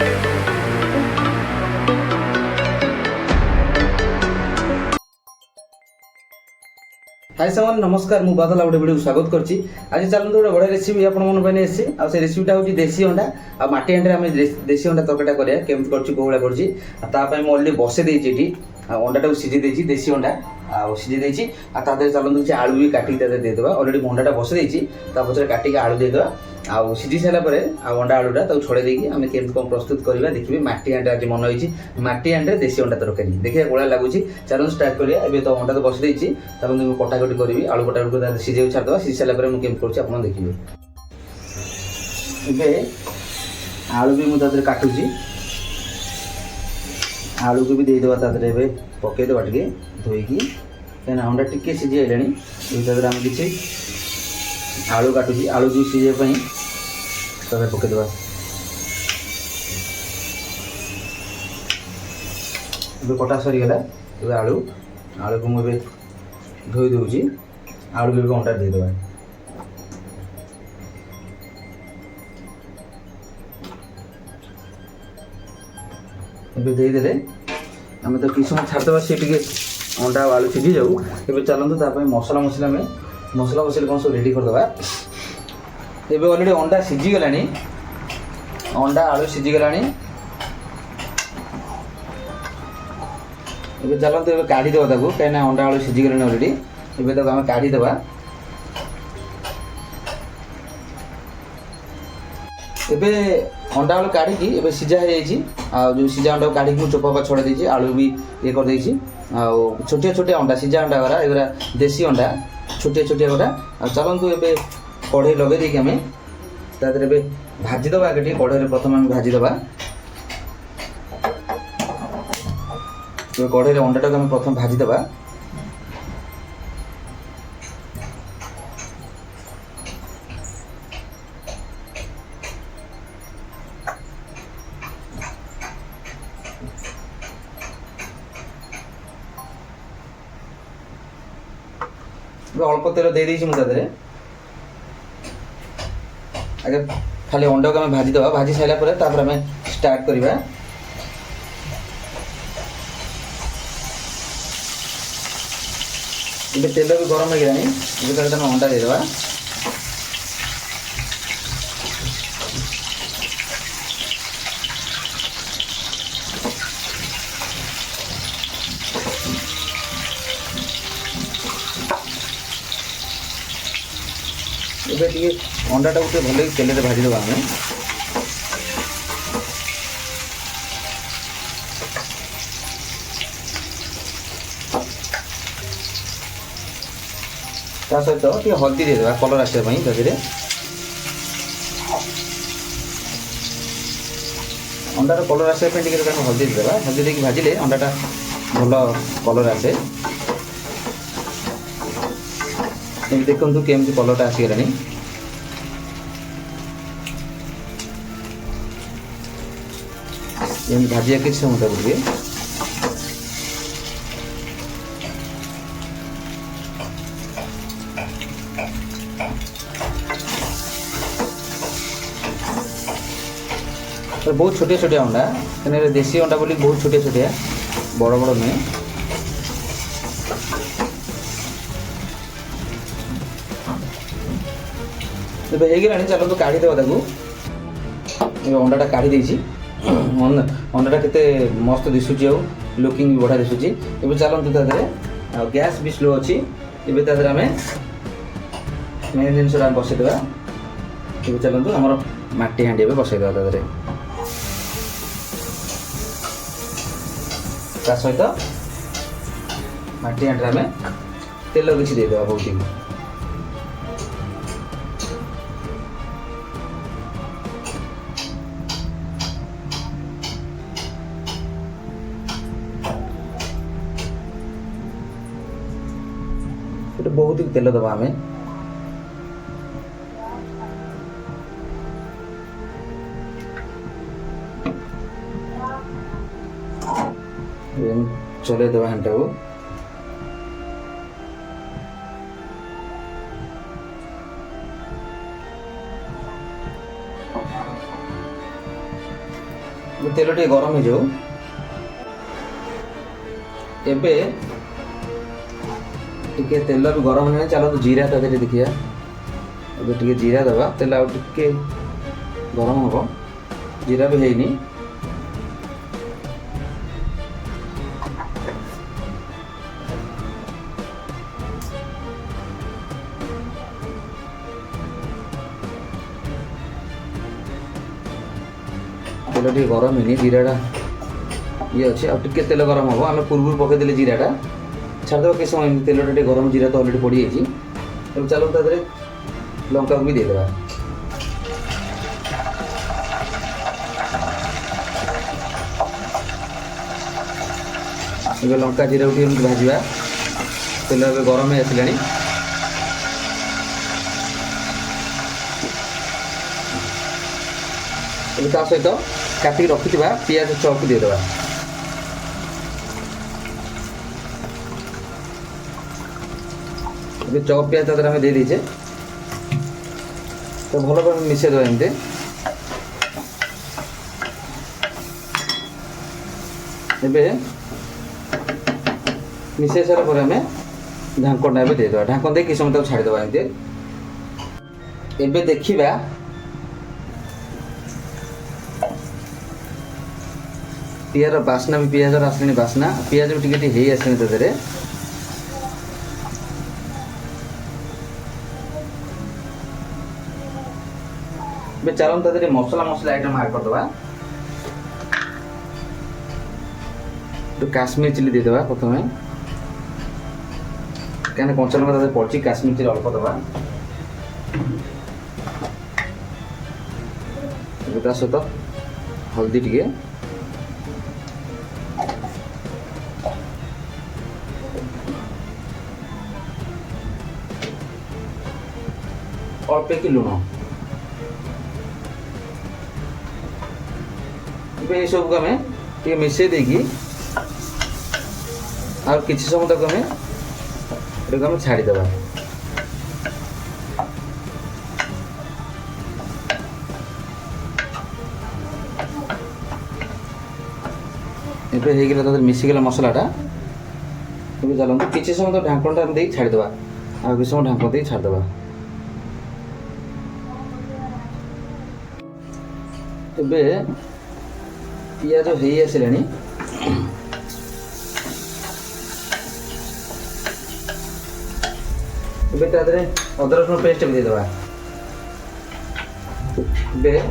हाय सामान नमस्कार मु बादल गोटे वीडियो स्वागत करछि। आज चलते गोटे बड़ा रेसिपी आपण मन पाने एसी आ से रेसिपीटा होची देसी अंडा आ माटी अंडा आम देसी अंडा तरकाटा करिया केमति करछि कोहला करछि ता पय म ऑलरेडी बसे देछि एठी अंडाटा को सिझी देछि देसी अंडा आ सिझी देछि आ ता दे चलते आलू भी काटी ता दे देबा ऑलरेडी अंडाटा बसे देछि ता पछरे काटी के आलू दे देबा आ सिझी सारा परे आ अंडा आलूटा ताऊ छड़े देकी आमे केमति कोन प्रस्तुत करबा देखिबे। माटी अंडा आज मन होइछि माटी अंडा देसी अंडा तरकारी देखिया कोला लागुछि। चलो स्टार्ट करिया। एबे तो अंडा तो बसे देछि ताऊ मैं कटाकटी करबी आलू कटाकटी को सिझे छाड़ दबा सिझी सारा परे मु केमति करछि आपण देखिबे। एबे आलू भी मु तादरे काटुछि आलू को भी दे देबा तादरे एबे पके देबा टिके धोइकी केना अंडा टिके सिझी आइलानी एबे तादरे हम किछि आलू काटुछि आलू जो सिझे पई तादरे पके देबा। एबे कटा सरी गेला एबे आलू को मु एबे धोई देउछि आलू के अंडा दे देबा। एबे दे देले आमे तो किछ समय छाड़ देबा से टिके अंडा आलू सिझी जाऊ। एबे चलंतु ता पय मसला में मसला कौन सब रेडी कर दबा। एबे ऑलरेडी अंडा सिझी गलानी अंडा आलू सिझी गलानी। एबे चलंतु एबे काढी देबा ताकू कायना अंडा आलू सिझी गलानी ऑलरेडी। एबे ताकू हम काढी देबा। एबे अंडा आलू काढ़ी की एबे सिझा हो जाइछि आ जो सिझा अंडा काढ़ी की चोपा छोड़ा देछि आलू भी ये कर देछि आ छोटे छोटे अंडा सिझा अंडा वाला एगरा देसी अंडा छोटे छोटे गोटा आ चलंतु एबे कढ़ई लगे देकी हमें तादरे एबे भाजी दबा आगे कढ़ई प्रथम हम भाजी दबा। तो कढ़ई अंडाटा को हम प्रथम भाजी दबा। अल्प तेल दे देछि मु तादरे आगे खाली अंडा को हमें भाजी दबा। भाजी साइला परे तापर हमें स्टार्ट करिबा। इबे तेल भी गरम हो गलानी इबे तादरे हम अंडा दे दबा। एबे टिके अंडाटा उठे भले तेल रे भाजी देबा हमें। ता सहित टिके हल्दी दे देबा कलर आसे पई तदिरे। अंडा रो कलर आसे पई टिके हम हल्दी दे देबा। हल्दी देकी भाजिले अंडाटा भलो कलर आसे। एबे देखंतु केमति कलरटा आसी गलानी। ये भाजिया किछ समय तक रुके तो बहुत छोटे छोटे अंडा कने देसी अंडा बोली बहुत छोटे छोटे बड़ बड़ नहीं। तो हे गलानी चलो तो काढ़ी देबा ताकू। ए अंडाटा काढ़ी देछि अंडाटा केते मस्त दिसुची आ लुकिंग भी बढ़िया दिसुची। एबे चलंतु तादरे आ गैस भी स्लो अछि। एबे तादरे हमें मेन जिनस रा बसे देबा। एबे चलंतु हमर माटी हांडी एबे बसे देबा तादरे ता सहित माटी हांडी हमें तेल किछि दे देबा। बहुत ही बहुत ही तेल दबा हमें। चले देवा घंटा को तेल टे गरम हो जाऊ एबे टिके तेल भी गरम होने चलो जीरा ता देखिए एबे टिके जीरा दबा तेल आउ टिके गरम हम जीरा भी है तेल टे गरम है जीराटा ये अच्छे आ टिके तेल गरम हम आम पूर्व पकईदे जीराटा छाड़देव कि समय तेल टे गरम जीरा तो अलरेडी पड़ी जाइए चलो तादे लंका को भी देदेवा ए लंका जीरा उठे भाजवा तेल ए गरम हो आसानी सहित काटिक रखी पियाज चॉप देदेवा चॉप पियाज तरह आम दे दीचे तो भल भाव मिसई देवा एमती एबे मिसई सारा पर आम ढांकणटा एबे देदेवा ढांकण दे कि समय तक छाड़देवा एमती एबे देखिबा पियाज बास्ना भी पियाज आसलानी बास्ना पियाज भी टिके टिके आसलानी तादे चलो तादे मसला मसला आइटम ऐड करदे तो काश्मीर चिली देदेवा प्रथम क्या कंचा लंका तादे पड़ी काश्मीर चिली अल्प दबा सहित हल्दी टिके अल्प कि लुण ये सब को आम मिसई देगी और किसी समय तक आम छाड़देवा एबे हो मिसीगला मसलाटा ए चलते किसी समय तो ढांकणटा दे छाड़देवा आ किसी समय ढांकण दे छाड़देवा एबे पियाज हो आसलानी अदा रसुण पेस्ट भी देदेवा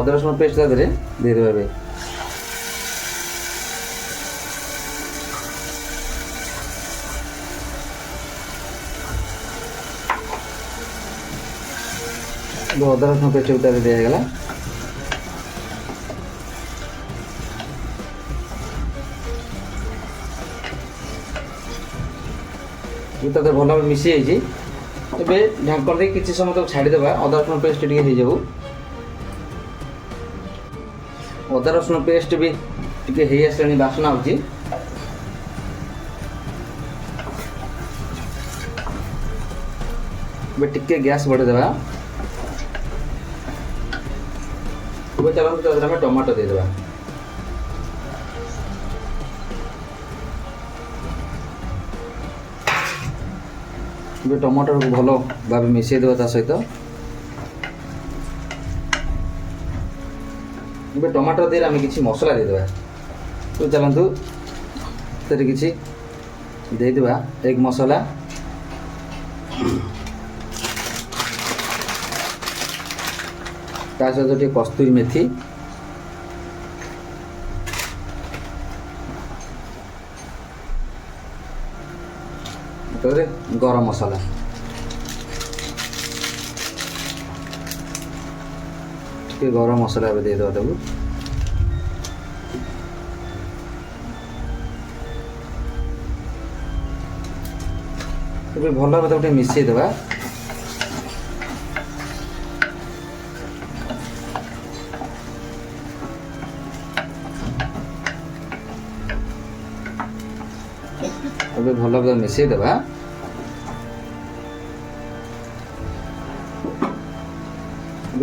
अदा रसुण पेस्ट देदेवा अदा रसुण पेस्ट भी दिगला भल भाव मिसी जाइए एवं ढांकण दे किसी समय तक छाड़देवा अदा रसुण पेस्ट टे हो जाऊ अदा रसुण पेस्ट भी टे हो आसानी बासना होची टिके गैस बढ़ेदेवा चलते आम टमाटो देदेवा टमाटर को भल भाव मिसई देवा सहित टमाटर दे आम कि मसला देदेवा तो चलतु कि देदेवा एग मसला ता सहित टे कस्तूरी मेथी गरम मसला टे गरम मसला देदेवा ताकू भल भाव गोटे मिसई देवा भल भाव मिसई देवा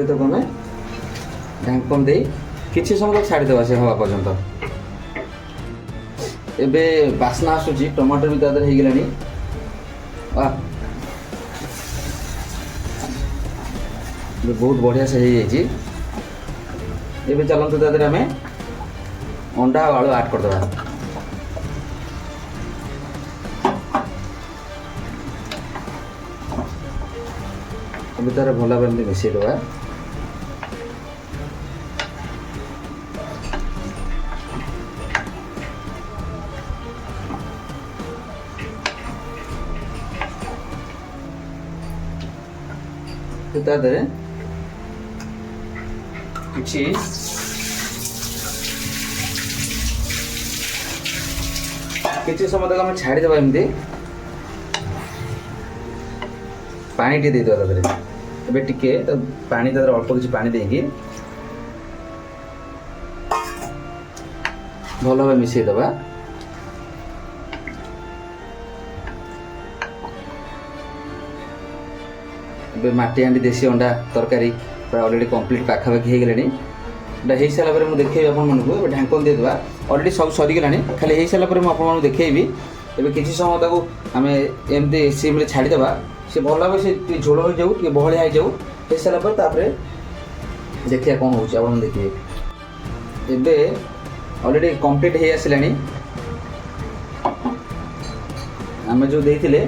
तो आम ढांकण दे କିଛି ସମୟ ତକ ଛାଡ଼ିଦେବା ସେ ହେବା ପର୍ଯ୍ୟନ୍ତ। ଏବେ ବାସ୍ନା ଆସୁଛି, ଟମାଟୋ ବି ତା ଦେହରେ ହେଇଗଲାଣି। ବହୁତ ବଢ଼ିଆ ସେ ହେଇଯାଇଛି। ଏବେ ଚାଲନ୍ତୁ ତା ଦେହରେ ଆମେ ଅଣ୍ଡା ଆଉ ଆଳୁ ଆଡ଼୍ କରିଦେବା। ଏବେ ତାର ଭଲ ଭାବରେ ଏମିତି ମିଶାଇ ଦେବା। ତା ଦେହରେ କିଛି ସମୟ ତକ ଆମେ ଛାଡ଼ିଦେବା। ଏମିତି ପାଣି ଟିକେ ଦେଇଦେବା ତା ଦେହରେ। ଏବେ ଟିକେ ପାଣି ତା ଦେହରେ ଅଳ୍ପ କିଛି ପାଣି ଦେଇକି ଭଲ ଭାବେ ମିଶାଇ ଦେବା। ଏବେ ମାଟି ହାଣ୍ଡି ଦେଶୀ ଅଣ୍ଡା ତରକାରୀ ପୁରା ଅଲରେଡ଼ି କମ୍ପ୍ଲିଟ୍ ପାଖାପାଖି ହେଇଗଲାଣି। ଏଇଟା ହେଇସାରିଲା ପରେ ମୁଁ ଦେଖେଇବି ଆପଣମାନଙ୍କୁ। ଏବେ ଢାଙ୍କନ ଦେଇଦେବା। ଅଲରେଡ଼ି ସବୁ ସରିଗଲାଣି, ଖାଲି ହେଇସାରିଲା ପରେ ମୁଁ ଆପଣମାନଙ୍କୁ ଦେଖେଇବି। ଏବେ କିଛି ସମୟ ତାକୁ ଆମେ ଏମିତି ସିମ୍ରେ ଛାଡ଼ିଦେବା। ସେ ଭଲ ଭାବେ ସେ ଟିକେ ଝୋଳ ହୋଇଯାଉ, ଟିକେ ବହଳିଆ ହେଇଯାଉ। ହେଇସାରିଲା ପରେ ତାପରେ ଦେଖିବା କ'ଣ ହେଉଛି, ଆପଣ ଦେଖିବେ। ଏବେ ଅଲରେଡ଼ି କମ୍ପ୍ଲିଟ୍ ହେଇ ଆସିଲାଣି। ଆମେ ଯେଉଁ ଦେଇଥିଲେ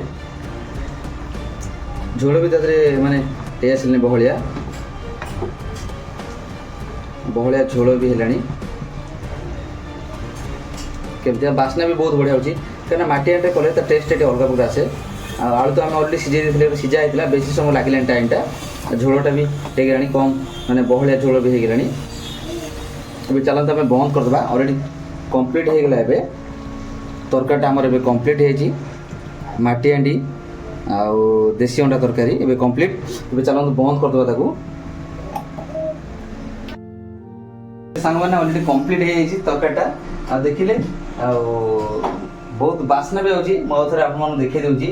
ଝୋଳ ବି ତା ଦେହରେ ମାନେ ହେଇ ଆସିଲାଣି, ବହଳିଆ ଝୋଳ ବି ହେଲାଣି। କେମିତି ବାସ୍ନା ବି ବହୁତ ବଢ଼ିଆ ହେଉଛି, କାହିଁକିନା ମାଟି ହାଣ୍ଡିରେ କଲେ ତା ଟେଷ୍ଟ ଟିକେ ଅଲଗା ପ୍ରକାର ଆସେ। ଆଉ ଆଳୁ ତ ଆମେ ଅଲରେଡ଼ି ସିଝେଇ ଦେଇଥିଲେ, ସିଝା ହେଇଥିଲା, ବେଶୀ ସମୟ ଲାଗିଲାଣି ଟାଇମ୍ଟା। ଝୋଳଟା ବି ହେଇଗଲାଣି କମ୍, ମାନେ ବହଳିଆ ଝୋଳ ବି ହେଇଗଲାଣି। ଏବେ ଚାଲନ୍ତୁ ଆମେ ବନ୍ଦ କରିଦେବା। ଅଲରେଡ଼ି କମ୍ପ୍ଲିଟ୍ ହେଇଗଲା। ଏବେ ତରକାରୀଟା ଆମର ଏବେ କମ୍ପ୍ଲିଟ୍ ହେଇଛି। ମାଟି ହାଣ୍ଡି ଆଉ ଦେଶୀ ଅଣ୍ଡା ତରକାରୀ ଏବେ କମ୍ପ୍ଲିଟ୍। ଏବେ ଚାଲନ୍ତୁ ବନ୍ଦ କରିଦେବା ତାକୁ। ସାଙ୍ଗମାନେ ଅଲରେଡ଼ି କମ୍ପ୍ଲିଟ୍ ହେଇଯାଇଛି ତରକାରୀଟା। ଆଉ ଦେଖିଲେ, ଆଉ ବହୁତ ବାସ୍ନା ବି ହେଉଛି। ମୁଁ ଆଉ ଥରେ ଆପଣମାନଙ୍କୁ ଦେଖେଇ ଦେଉଛି,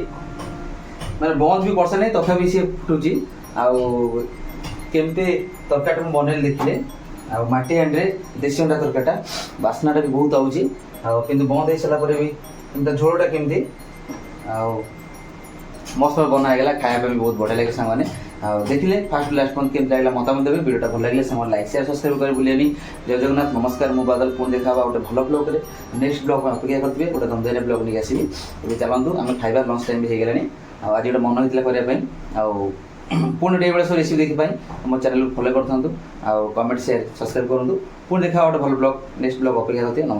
ମାନେ ବନ୍ଦ ବି ବର୍ଷା ନାହିଁ, ତଥାପି ସିଏ ଫୁଟୁଛି। ଆଉ କେମିତି ତରକାରୀଟା ମୁଁ ବନେଇଲି ଦେଖିଲେ। ଆଉ ମାଟି ହାଣ୍ଡିରେ ଦେଶୀ ଅଣ୍ଡା ତରକାରୀଟା ବାସ୍ନାଟା ବି ବହୁତ ଆଉଛି। ଆଉ କିନ୍ତୁ ବନ୍ଦ ହେଇସାରିଲା ପରେ ବି ତା ଝୋଳଟା କେମିତି ଆଉ ମସ୍ତ ବନା ହେଇଗଲା। ଖାଇବା ପାଇଁ ବି ବହୁତ ବଢ଼ିଆ ଲାଗେ ସାଙ୍ଗମାନେ। ଆଉ ଦେଖିଲେ ଫାର୍ଷ୍ଟ ଲାଷ୍ଟ ପର୍ଯ୍ୟନ୍ତ କେମିତି ଲାଗିଲା ମତାମତ ଦେବେ। ଭିଡ଼ିଓଟା ଭଲ ଲାଗିଲେ ସାଙ୍ଗମାନେ ଲାଇକ୍ ସେୟାର ସବସ୍କ୍ରାଇବ୍ କରି ଭୁଲିବେନି। ଜୟ ଜଗନ୍ନାଥ, ନମସ୍କାର। ମୁଁ ବାଦଲ, ପୁଣି ଦେଖା ହେବା ଗୋଟେ ଭଲ ବ୍ଲଗ୍ରେ। ନେକ୍ସଟ ବ୍ଲଗ୍ ଅପେକ୍ଷା କରିଥିବେ, ଗୋଟେ ଦମଦାରିଆ ବ୍ଲଗ୍ ନେଇକି ଆସିବି। ଏବେ ଚାଲନ୍ତୁ ଆମେ ଖାଇବା, ଲଞ୍ଚ ଟାଇମ୍ ବି ହେଇଗଲାଣି। ଆଉ ଆଜି ଗୋଟେ ମନ ହେଇଥିଲା କରିବା ପାଇଁ। ଆଉ ପୁଣି ଗୋଟେ ଏଇଭଳିଆ ସବୁ ରେସିପି ଦେଖିବା ପାଇଁ ମୋ ଚ୍ୟାନେଲକୁ ଫଲୋ କରିଥାନ୍ତୁ। ଆଉ କମେଣ୍ଟ, ସେୟାର, ସବସ୍କ୍ରାଇବ୍ କରନ୍ତୁ। ପୁଣି ଦେଖା ଗୋଟେ ଭଲ ବ୍ଲଗ୍, ନେକ୍ସଟ ବ୍ଲଗ୍ ଅପେକ୍ଷା କରିଥିବେ। ନମସ୍କାର।